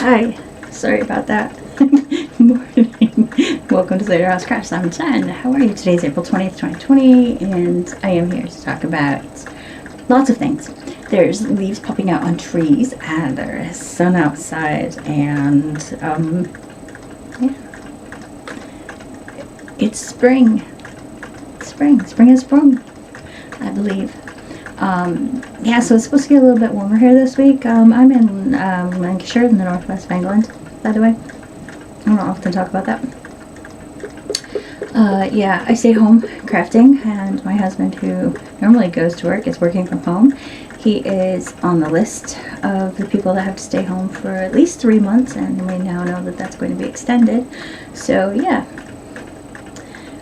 Hi, sorry about that. Morning. Welcome to Slater House Crafts. I'm Jen. How are you? Today's April 20th, 2020, and I am here to talk about lots of things. There's leaves popping out on trees, and there is sun outside, and yeah, it's spring. Spring is sprung, I believe. Yeah, so it's supposed to get a little bit warmer here this week. I'm in Lancashire in the northwest of England, by the way. I don't often talk about that. Yeah, I stay home crafting, and my husband, who normally goes to work, is working from home. He is on the list of the people that have to stay home for at least 3 months, and we now know that that's going to be extended. So, yeah.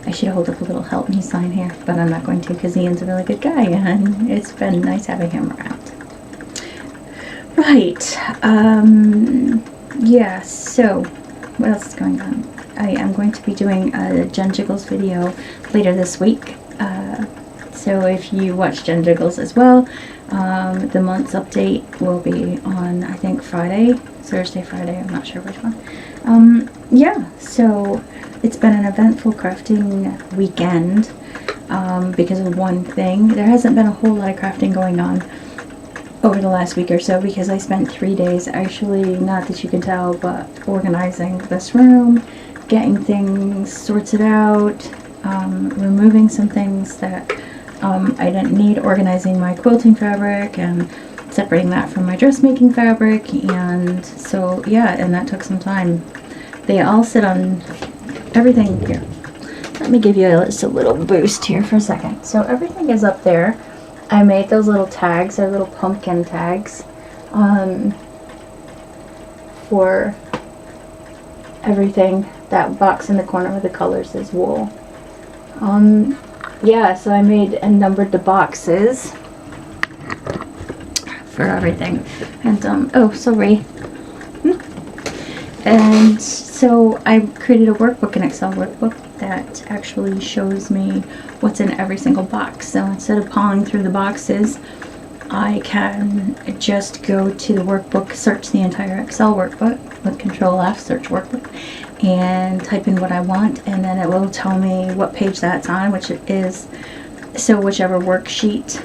I should hold up a little help me sign here, but I'm not going to because Ian's a really good guy, and it's been nice having him around. Right. Yeah, so what else is going on? I am going to be doing a Jen Jiggles video later this week. So if you watch Jen Jiggles as well, the month's update will be on, I think, Thursday, Friday, I'm not sure which one. Yeah, so it's been an eventful crafting weekend because of one thing. There hasn't been a whole lot of crafting going on over the last week or so because I spent 3 days actually, not that you can tell, but organizing this room, getting things sorted out, removing some things that I didn't need, organizing my quilting fabric and separating that from my dressmaking fabric, and so yeah, and that took some time. They all sit on everything here. Let me give you just a little boost here for a second. So everything is up there. I made those little tags, they're little pumpkin tags, for everything. That box in the corner with the colors is wool. Yeah, so I made and numbered the boxes for everything. And, oh, sorry. And so I created a workbook, an Excel workbook, that actually shows me what's in every single box. So instead of pawing through the boxes, I can just go to the workbook, search the entire Excel workbook with Control F, search workbook, and type in what I want, and then it will tell me what page that's on, which it is. So whichever worksheet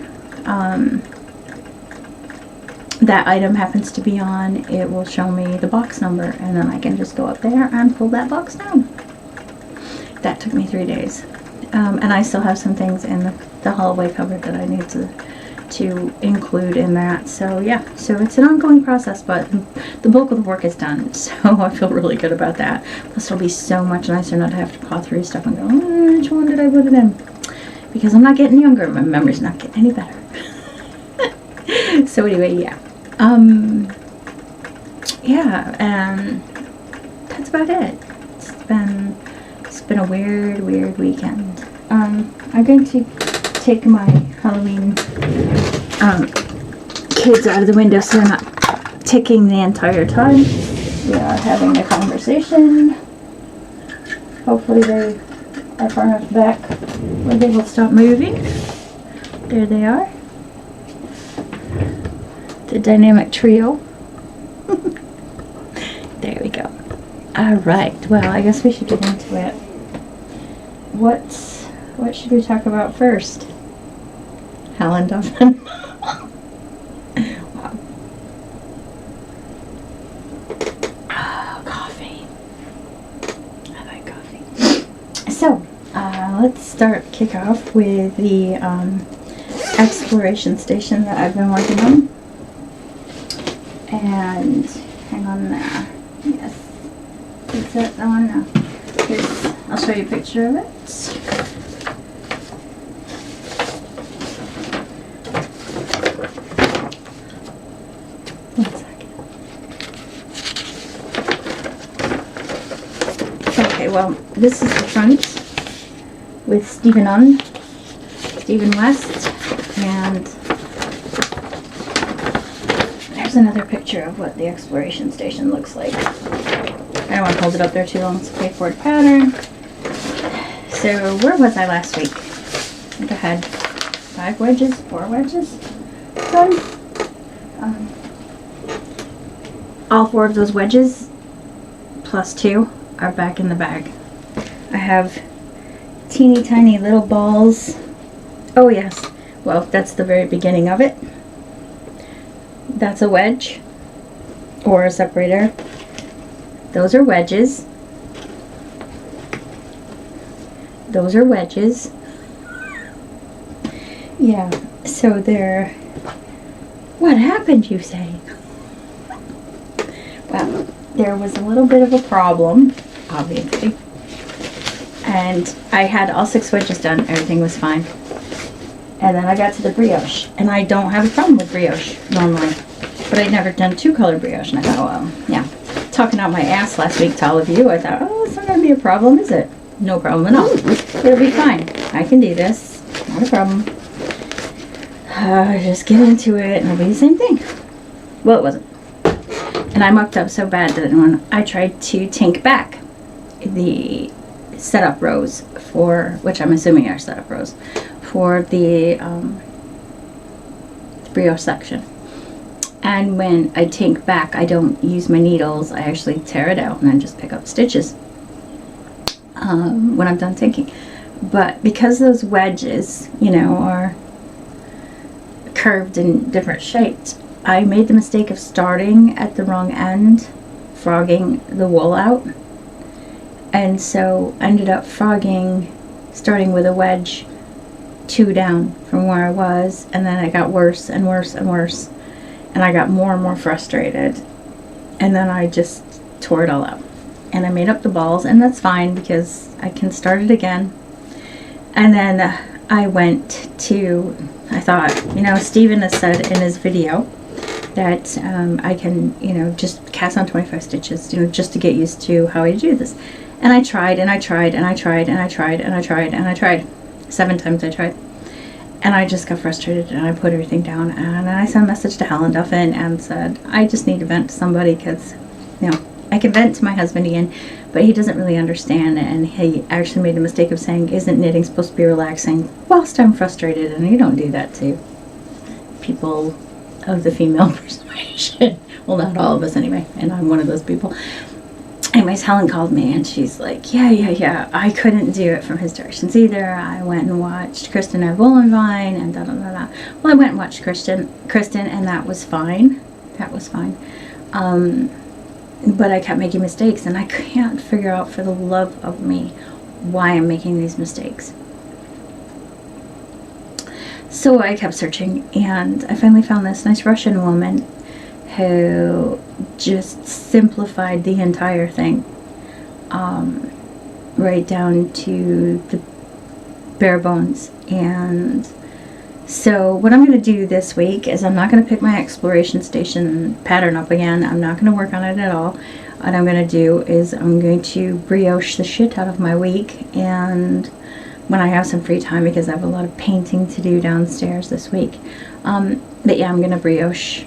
that item happens to be on, it will show me the box number, and then I can just go up there and pull that box down. That took me 3 days. And I still have some things in the hallway cupboard that I need to include in that. So yeah, so it's an ongoing process, but the bulk of the work is done, so I feel really good about that. Plus it'll be so much nicer not to have to paw through stuff and go, which one did I put it in? Because I'm not getting younger, my memory's not getting any better. So anyway, yeah. Yeah, and that's about it. It's been a weird weekend. I'm going to take my Halloween kids out of the window so they're not ticking the entire time. We are having a conversation. Hopefully they are far enough back where they will stop moving. There they are. The dynamic trio. There we go. Alright, well, I guess we should get into it. What should we talk about first? Helen Duffin. Wow. Oh, coffee. I like coffee. So, let's kick off with the exploration station that I've been working on. And hang on there. Yes. Is that the one? No. I'll show you a picture of it. One second. Okay, well, this is the front with Stephen West, and there's another picture of what the exploration station looks like. I don't want to hold it up there too long. It's a pay-for-it pattern. So where was I last week? I think I had 4 wedges done. all 4 of those wedges plus 2 are back in the bag. I have teeny tiny little balls. Oh yes, well, that's the very beginning of it. That's a wedge or a separator. Those are wedges. Those are wedges. Yeah, so they're... What happened, you say? Well, there was a little bit of a problem, obviously. And I had all 6 wedges done. Everything was fine. And then I got to the brioche. And I don't have a problem with brioche normally. But I'd never done 2-color brioche. And I thought, well, yeah. Talking out my ass last week to all of you, I thought, oh, it's not going to be a problem, is it? No problem at all. It'll be fine. I can do this. Not a problem. Just get into it and it'll be the same thing. Well, it wasn't. And I mucked up so bad that when I tried to tink back the setup rows for, which I'm assuming are setup rows, for the brioche section. And when I tink back, I don't use my needles. I actually tear it out and then just pick up stitches when I'm done tinking. But because those wedges, you know, are curved in different shapes, I made the mistake of starting at the wrong end, frogging the wool out. And so ended up frogging, starting with a wedge 2 down from where I was, and then it got worse and worse and worse. And I got more and more frustrated. And then I just tore it all out. And I made up the balls, and that's fine because I can start it again. And then I went to, I thought, you know, Steven has said in his video that I can, you know, just cast on 25 stitches, you know, just to get used to how I do this. And I tried, and I tried, and I tried, and I tried, and I tried, and I tried. 7 times I tried. And I just got frustrated and I put everything down, and I sent a message to Helen Duffin and said, I just need to vent to somebody because, you know, I can vent to my husband again, but he doesn't really understand, and he actually made the mistake of saying, isn't knitting supposed to be relaxing whilst I'm frustrated? And you don't do that to people of the female persuasion. Well, not all of us anyway, and I'm one of those people. Anyways, Helen called me and she's like, yeah, I couldn't do it from his directions either. I went and watched Kristen at Vine and da-da-da-da. Well, I went and watched Kristen, and that was fine. That was fine. But I kept making mistakes, and I can't figure out for the love of me why I'm making these mistakes. So I kept searching, and I finally found this nice Russian woman who just simplified the entire thing, right down to the bare bones. And so what I'm going to do this week is I'm not going to pick my exploration station pattern up again. I'm not going to work on it at all. What I'm going to do is I'm going to brioche the shit out of my week, and when I have some free time, because I have a lot of painting to do downstairs this week. But yeah, I'm going to brioche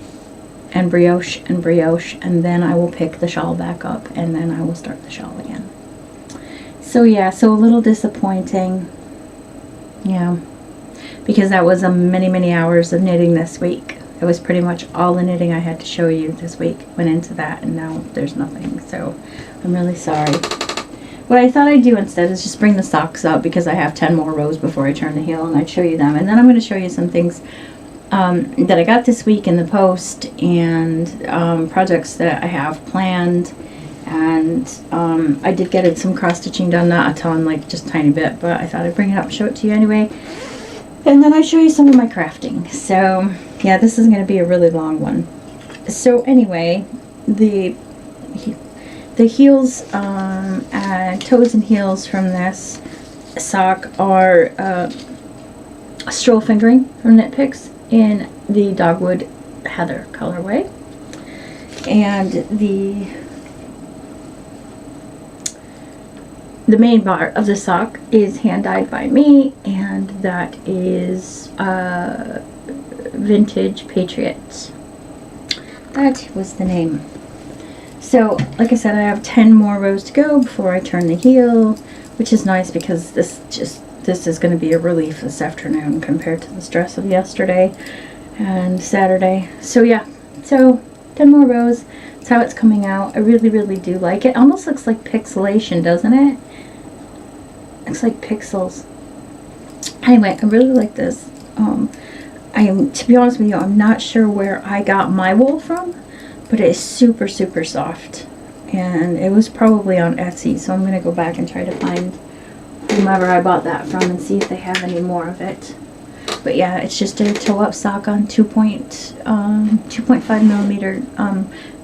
and brioche and brioche, and then I will pick the shawl back up, and then I will start the shawl again. So yeah, so a little disappointing. Yeah. Because that was many hours of knitting this week. It was pretty much all the knitting I had to show you this week went into that, and now there's nothing. So I'm really sorry. What I thought I'd do instead is just bring the socks up, because I have 10 more rows before I turn the heel, and I'd show you them. And then I'm going to show you some things that I got this week in the post, and projects that I have planned. And I did get some cross stitching done, not a ton, like just a tiny bit, but I thought I'd bring it up and show it to you anyway. And then I show you some of my crafting. So yeah, this is going to be a really long one. So anyway, the heels, toes and heels from this sock are stroll fingering from Knit Picks in the Dogwood Heather colorway. And the main bar of the sock is hand dyed by me, and that is Vintage Patriots. That was the name. So, like I said, I have 10 more rows to go before I turn the heel, which is nice because this is going to be a relief this afternoon compared to the stress of yesterday and Saturday. So yeah, so 10 more rows. That's how it's coming out. I really, really do like it. Almost looks like pixelation, doesn't it? Looks like pixels. Anyway, I really like this. To be honest with you, I'm not sure where I got my wool from, but it is super, super soft. And it was probably on Etsy, so I'm going to go back and try to find whomever I bought that from and see if they have any more of it. But yeah, it's just a toe-up sock on 2.5 millimeter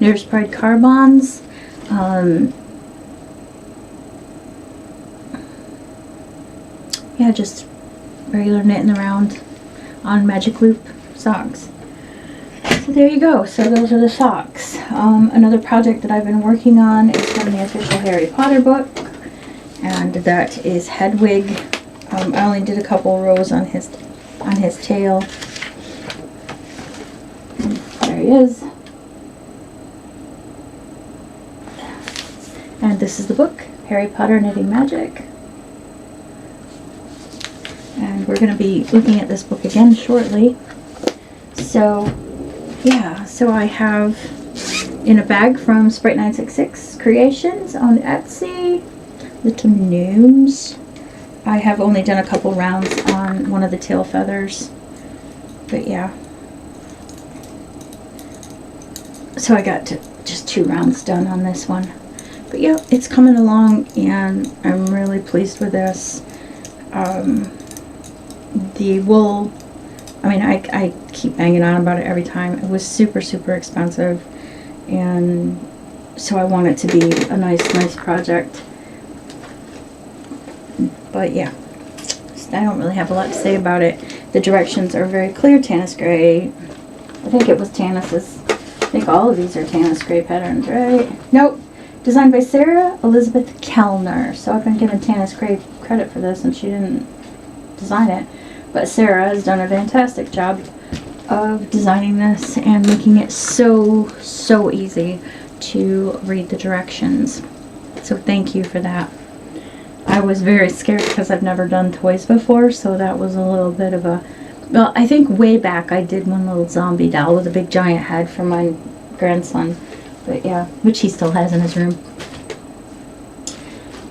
Nurse Pride carbons. Yeah, just regular knitting around on Magic Loop socks. So there you go. So those are the socks. Another project that I've been working on is from the official Harry Potter book, and that is Hedwig. I only did a couple rows on his tail. There he is. And this is the book, Harry Potter Knitting Magic. And we're going to be looking at this book again shortly. So, yeah, so I have in a bag from Sprite966 Creations on Etsy, little gnomes. I have only done a couple rounds on one of the tail feathers, but yeah. So I got just 2 rounds done on this one. But yeah, it's coming along and I'm really pleased with this. The wool, I mean, I keep banging on about it every time. It was super, super expensive, and so I want it to be a nice project. But yeah, I don't really have a lot to say about it. The directions are very clear. Tanis Gray, I think it was Tanis's, I think all of these are Tanis Gray patterns, right? Nope. Designed by Sarah Elizabeth Kellner. So I've been giving Tanis Gray credit for this, and she didn't design it. But Sarah has done a fantastic job of designing this and making it so easy to read the directions. So thank you for that. I was very scared because I've never done toys before, so that was a little bit of a... Well, I think way back I did one little zombie doll with a big giant head for my grandson. But yeah, which he still has in his room.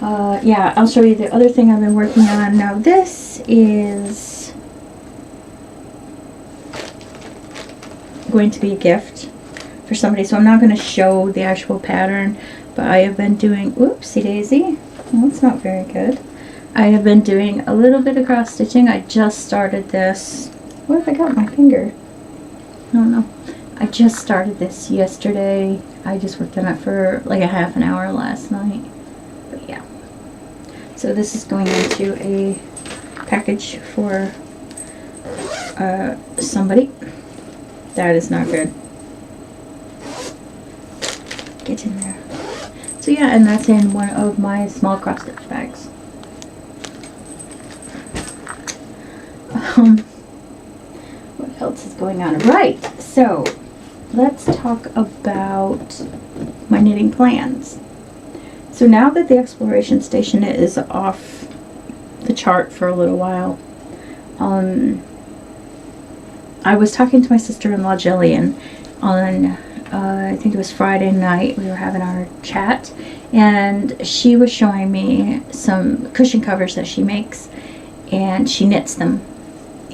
Yeah, I'll show you the other thing I've been working on. Now this is going to be a gift for somebody, so I'm not going to show the actual pattern, but I have been doing, whoopsie daisy, well, that's not very good. I have been doing a little bit of cross stitching. I just started this. What have I got my finger? I don't know. I just started this yesterday. I just worked on it for like a half an hour last night. But yeah. So this is going into a package for somebody. That is not good. Get in there. So yeah, and that's in one of my small cross stitch bags. What else is going on? Right, so let's talk about my knitting plans. So now that the exploration station is off the chart for a little while, I was talking to my sister-in-law Jillian on I think it was Friday night. We were having our chat, and she was showing me some cushion covers that she makes, and she knits them,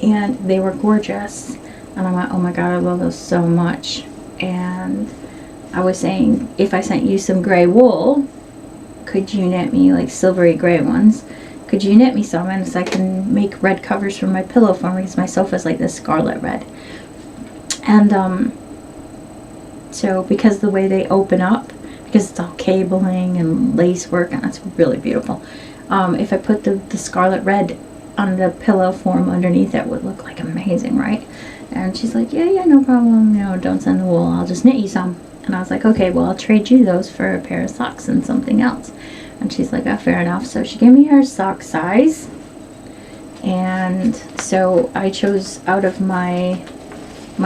and they were gorgeous. And I'm like, oh my god, I love those so much. And I was saying, if I sent you some gray wool, could you knit me like silvery gray ones? Could you knit me some, and so I can make red covers for my pillow for me, because my sofa's like this scarlet red. And so because the way they open up, because it's all cabling and lace work, and that's really beautiful, if I put the scarlet red on the pillow form underneath, it would look like amazing, right? And she's like, yeah, no problem, you know, don't send the wool, I'll just knit you some. And I was like, okay, well, I'll trade you those for a pair of socks and something else. And she's like, oh, fair enough. So she gave me her sock size, and so I chose out of my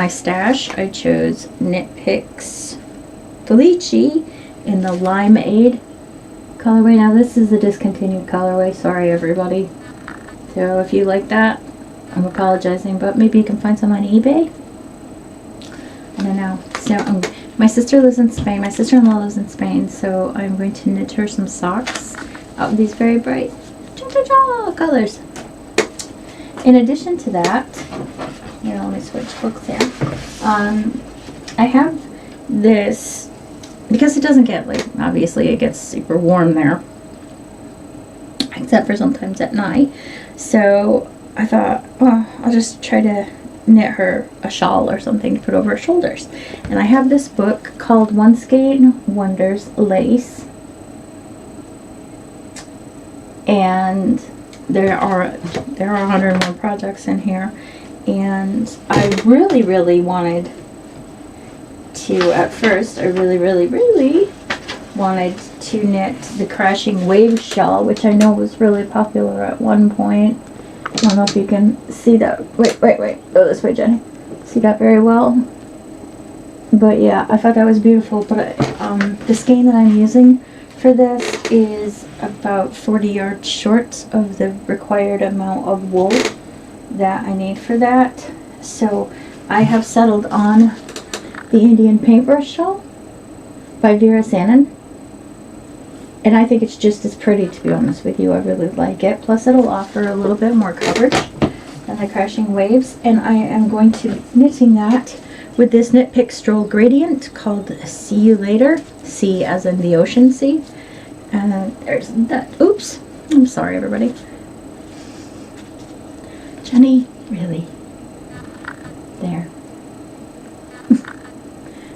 stash, I chose Knit Picks Felici in the Limeade colorway. Now this is a discontinued colorway, sorry everybody. So if you like that, I'm apologizing, but maybe you can find some on eBay. I don't know. So My sister lives in Spain. My sister-in-law lives in Spain, so I'm going to knit her some socks out of these very bright colors. In addition to that, here, let me switch books here. I have this, because it doesn't get, like, obviously it gets super warm there, except for sometimes at night. So I thought, oh, I'll just try to knit her a shawl or something to put over her shoulders. And I have this book called One Skein Wonders Lace. And there are 101 projects in here. And I really wanted to, at first, I really wanted to knit the Crashing Waves shawl, which I know was really popular at one point. I don't know if you can see that. Wait. Go this way, Jenny. See that very well? But yeah, I thought that was beautiful. But the skein that I'm using for this is about 40 yards short of the required amount of wool that I need for that. So I have settled on the Indian Paintbrush shawl by Vera Sanin. And I think it's just as pretty, to be honest with you. I really like it. Plus it'll offer a little bit more coverage than the Crashing Waves. And I am going to be knitting that with this Knit Pick Stroll gradient called See You Later. See as in the ocean sea. And there's that. Oops. I'm sorry, everybody. Jenny, really? There.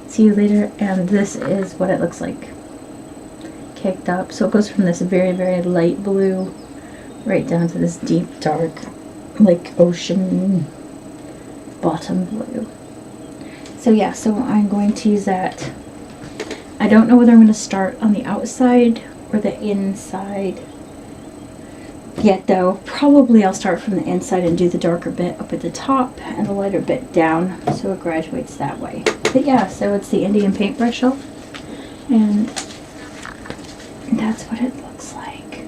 See You Later. And this is what it looks like. Kicked up, so it goes from this very light blue right down to this deep dark, like ocean bottom blue. So yeah, so I'm going to use that. I don't know whether I'm going to start on the outside or the inside yet though. Probably I'll start from the inside and do the darker bit up at the top and the lighter bit down, so it graduates that way. But yeah, so it's the Indian Paintbrush shawl, and that's what it looks like.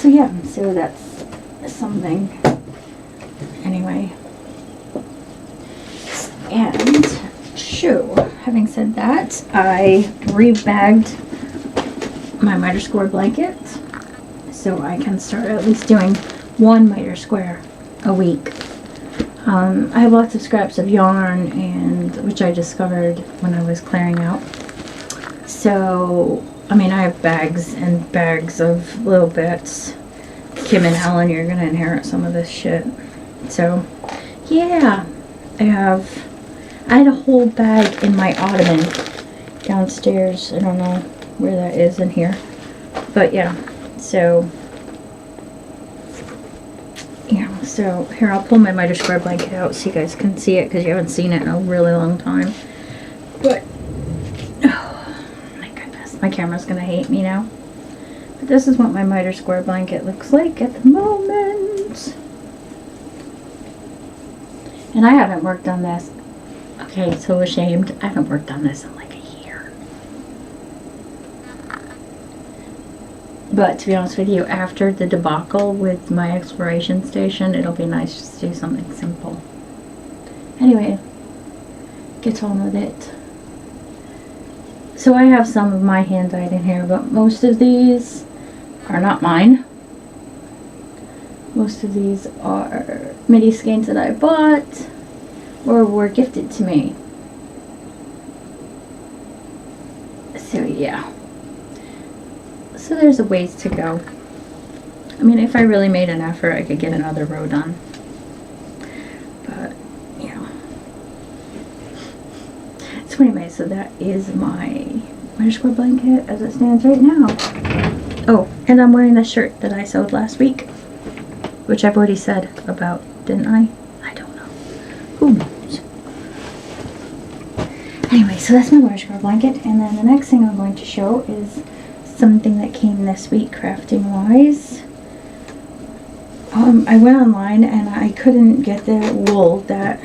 So yeah, so that's something. Anyway. And, having said that, I rebagged my miter square blanket, so I can start at least doing one miter square a week. I have lots of scraps of yarn, and which I discovered when I was clearing out. So, I mean, I have bags and bags of little bits. Kim and Helen, you're gonna inherit some of this shit. So, yeah, I had a whole bag in my ottoman downstairs. I don't know where that is in here. But yeah, so, yeah, so here, I'll pull my miter square blanket out so you guys can see it, because you haven't seen it in a really long time. But, my camera's gonna hate me now. But this is what my miter square blanket looks like at the moment. And I haven't worked on this. Okay, so ashamed. I haven't worked on this in like a year. But to be honest with you, after the debacle with my exploration station, it'll be nice just to do something simple. Anyway, get on with it. So I have some of my hand dyed in here, but most of these are not mine. Most of these are midi skeins that I bought or were gifted to me. So yeah. So there's a ways to go. I mean, if I really made an effort, I could get another row done. But, yeah. So anyway, so that is my miter square blanket as it stands right now. Oh, and I'm wearing the shirt that I sewed last week, which I've already said about, didn't I? I don't know. Who knows? Anyway, so that's my miter square blanket, and then the next thing I'm going to show is something that came this week, crafting wise. I went online and I couldn't get the wool that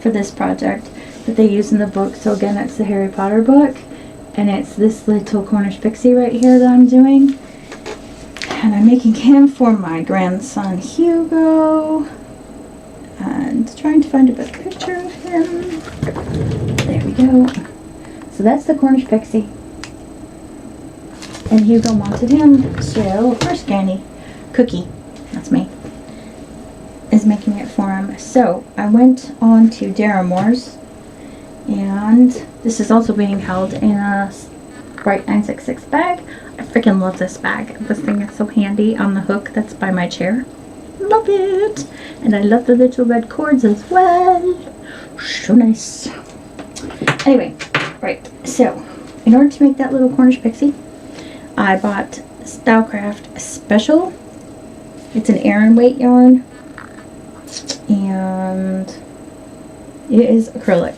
for this project that they use in the book. So again, it's the Harry Potter book, and it's this little Cornish pixie right here that I'm doing. And I'm making him for my grandson Hugo, and trying to find a better picture of him. him. There we go. So that's the Cornish pixie. And Hugo wanted him, so of course Candy, Cookie, that's me, is making it for him. So I went on to Darramore's, and this is also being held in a Bright 966 bag. I freaking love this bag. This thing is so handy on the hook that's by my chair. Love it! And I love the little red cords as well. So nice. Anyway, right, so in order to make that little Cornish pixie, I bought Stylecraft Special. It's an Aran weight yarn, and it is acrylic.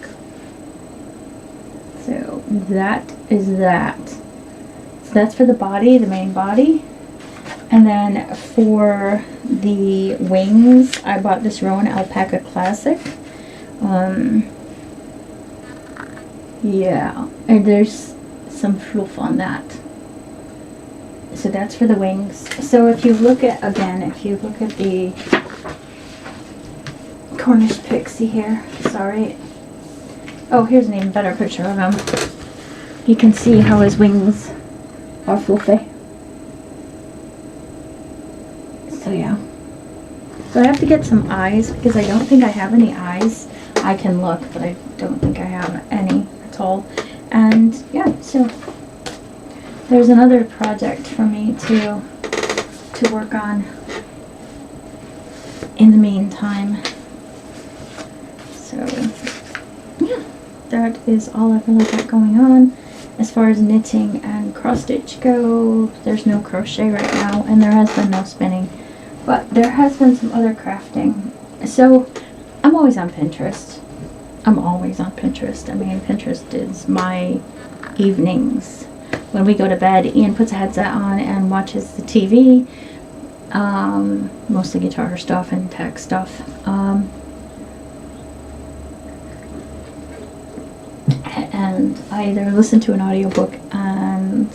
So that is that. So that's for the body, the main body. And then for the wings, I bought this Rowan Alpaca Classic. Yeah, and there's some fluff on that. So that's for the wings. So if you look at, again, if you look at the Cornish pixie here, sorry. Oh, here's an even better picture of him. You can see how his wings are fluffy. So yeah. So I have to get some eyes because I don't think I have any eyes. I can look, but I don't think I have any at all. And yeah, so there's another project for me to work on in the meantime. So yeah, that is all I've really got going on. As far as knitting and cross stitch go, there's no crochet right now, and there has been no spinning, but there has been some other crafting. So I'm always on Pinterest. I'm always on Pinterest. I mean, Pinterest is my evenings. When we go to bed, Ian puts a headset on and watches the TV, mostly guitar stuff and tech stuff. And I either listen to an audiobook and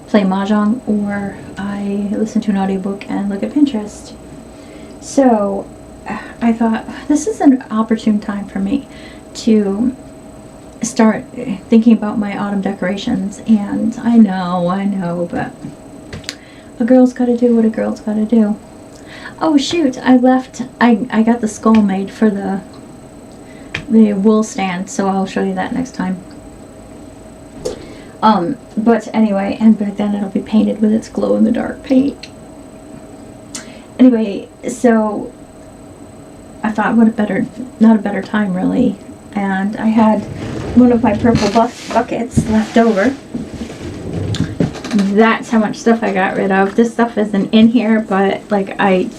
play Mahjong, or I listen to an audiobook and look at Pinterest. So I thought this is an opportune time for me to start thinking about my autumn decorations. And I know, but a girl's got to do what a girl's got to do. Oh shoot, I got the skull made for the wool stand, so I'll show you that next time. But anyway, and by then it'll be painted with its glow-in-the-dark paint. Anyway, so I thought not a better time really, and I had one of my purple buckets left over. That's how much stuff I got rid of. This stuff isn't in here, but like I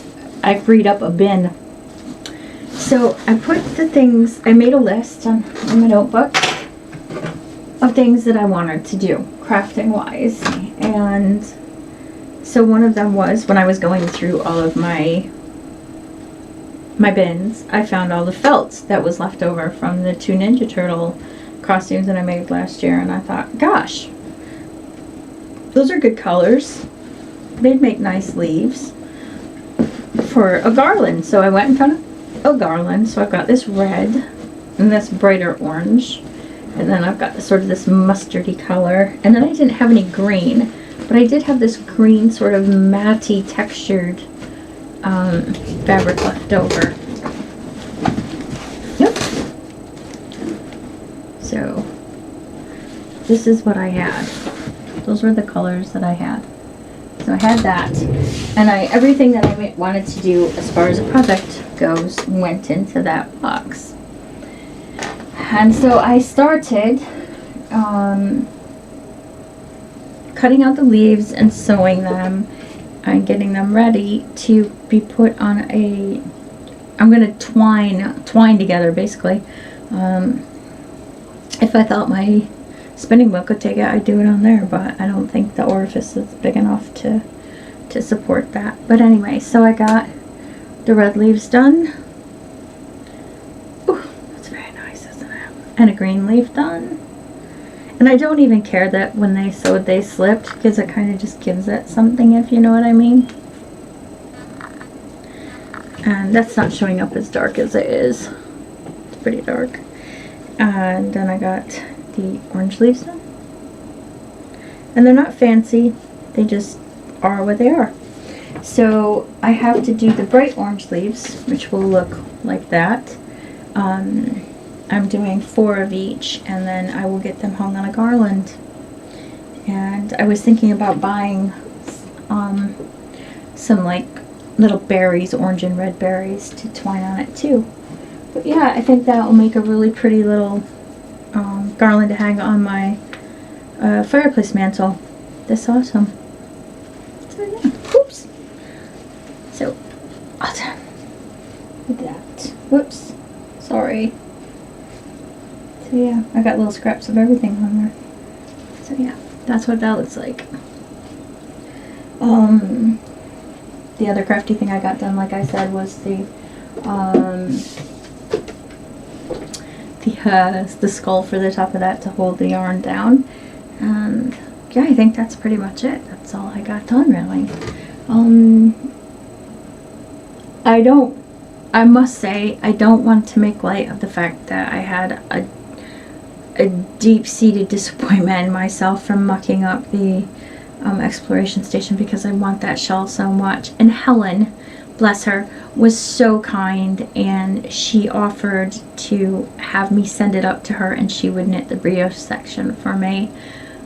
freed up a bin. So I put the things, I made a list on my notebook of things that I wanted to do, crafting wise. And so one of them was, when I was going through all of my bins, I found all the felt that was left over from the 2 Ninja Turtle costumes that I made last year. And I thought, gosh, those are good colors. They'd make nice leaves for a garland. So I went and found a garland. So I've got this red and this brighter orange, and then I've got sort of this mustardy color, and then I didn't have any green, but I did have this green sort of matte textured fabric left over. Yep. So this is what I had. Those were the colors that I had. So I had that, and everything that I wanted to do as far as a project goes went into that box. And so I started cutting out the leaves and sewing them and getting them ready to be put on a, I'm going to twine together basically. If I thought my spinning wheel could take it, I'd do it on there, but I don't think the orifice is big enough to support that. But anyway, so I got the red leaves done. Ooh, that's very nice, isn't it? And a green leaf done. And I don't even care that when they sewed they slipped, because it kind of just gives it something, if you know what I mean. And that's not showing up as dark as it is. It's pretty dark. And then I got the orange leaves done. And they're not fancy, they just are what they are. So I have to do the bright orange leaves, which will look like that. I'm doing 4 of each, and then I will get them hung on a garland. And I was thinking about buying some like little berries, orange and red berries, to twine on it too. But yeah, I think that will make a really pretty little garland to hang on my fireplace mantle. That's awesome. So yeah, oops. So, awesome. Look at that. Whoops. Sorry. So yeah, I got little scraps of everything on there. So yeah, that's what that looks like. The other crafty thing I got done, like I said, was the skull for the top of that to hold the yarn down. And yeah, I think that's pretty much it. That's all I got done, really. I must say, I don't want to make light of the fact that I had a deep-seated disappointment in myself from mucking up the exploration station, because I want that shawl so much. And Helen, bless her, was so kind, and she offered to have me send it up to her and she would knit the brioche section for me,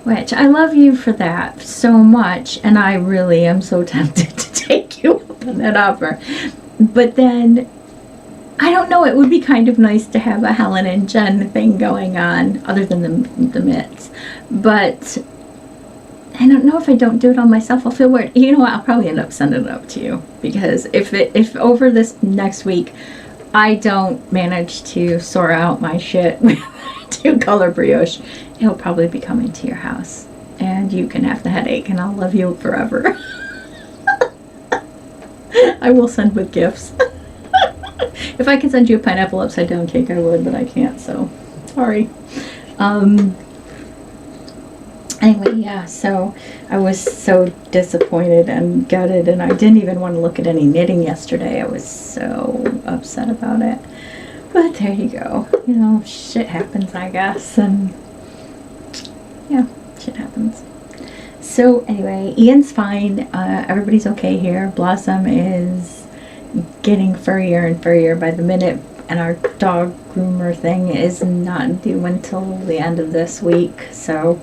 which I love you for that so much, and I really am so tempted to take you up on that offer. But then, I don't know, it would be kind of nice to have a Helen and Jen thing going on, other than the mitts. But I don't know, if I don't do it on myself, I'll feel weird. You know what, I'll probably end up sending it up to you, because if over this next week I don't manage to sort out my shit with 2-color brioche, it'll probably be coming to your house, and you can have the headache, and I'll love you forever. I will send with gifts. If I could send you a pineapple upside down cake, I would, but I can't, so sorry. Anyway, yeah, so I was so disappointed and gutted, and I didn't even want to look at any knitting yesterday. I was so upset about it. But there you go. You know, shit happens, I guess, and yeah, shit happens. So anyway, Ian's fine. Everybody's okay here. Blossom is getting furrier and furrier by the minute, and our dog groomer thing is not due until the end of this week, so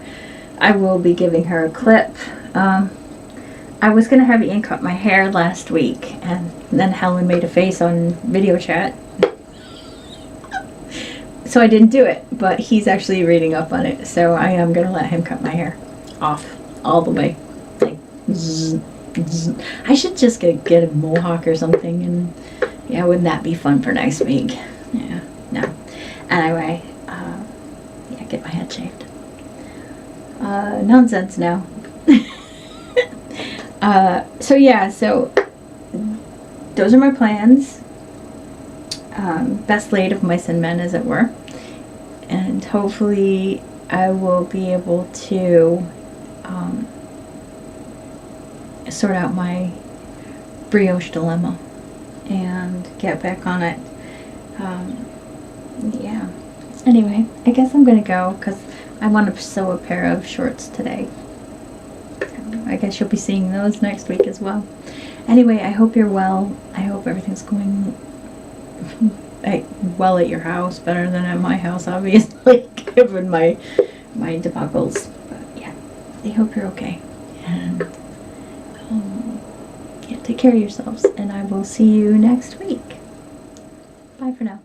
I will be giving her a clip. I was going to have Ian cut my hair last week, and then Helen made a face on video chat, so I didn't do it, but he's actually reading up on it, so I am going to let him cut my hair off all the way. Like, zzz, zzz. I should just get a mohawk or something, and yeah, wouldn't that be fun for next week? Yeah, no. Anyway, yeah, get my head shaved. Nonsense now. So yeah, so those are my plans. Best laid of mice and men, as it were. And hopefully I will be able to sort out my brioche dilemma and get back on it. Yeah. Anyway, I guess I'm gonna go, because I want to sew a pair of shorts today. I guess you'll be seeing those next week as well. Anyway, I hope you're well. I hope everything's going well at your house, better than at my house, obviously, given my debacles. But yeah, I hope you're okay. And yeah, take care of yourselves, and I will see you next week. Bye for now.